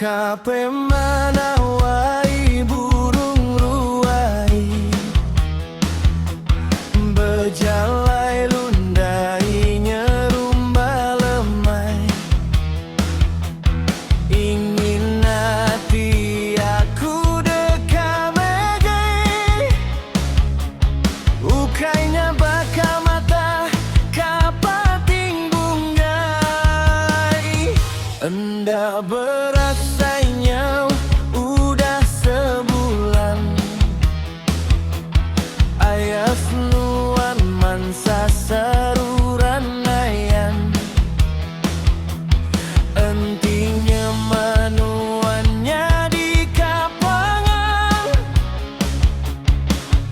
Kape manawai burung ruai, bejalai lundai nyerumba lemai. Ingin hati aku dekamegai, ukainya baka mata kapating bunggai. Enda berasanya udah sebulan, ayas nuan mansa saruran nayan. Entinya manuannya di kapangan,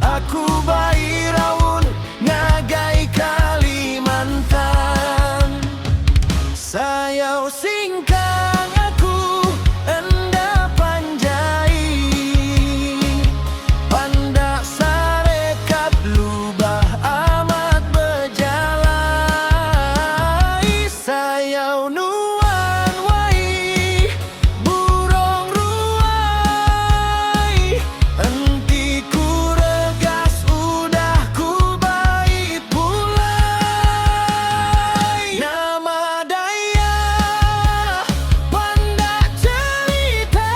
aku bayi rawun ngagai Kalimantan. Sayau singkang aku enda panjai, panda sarekat lubah amat bejalai. Sayau nuan wai burung ruai, enti ku regas udah ku bait pulai. Nama daya panda cerita,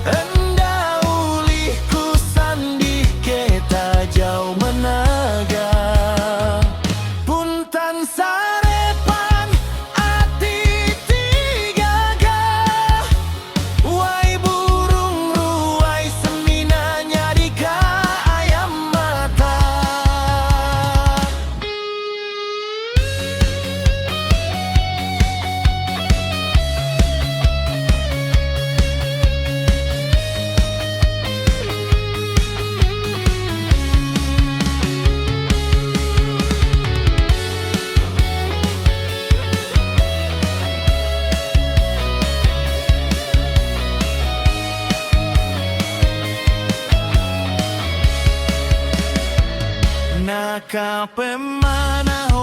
enda ulih ku sandih kita jauh menaga. Puntan sarepan ati tigaga, wai burung ruai seminanya dika ayam mata. Nakape mana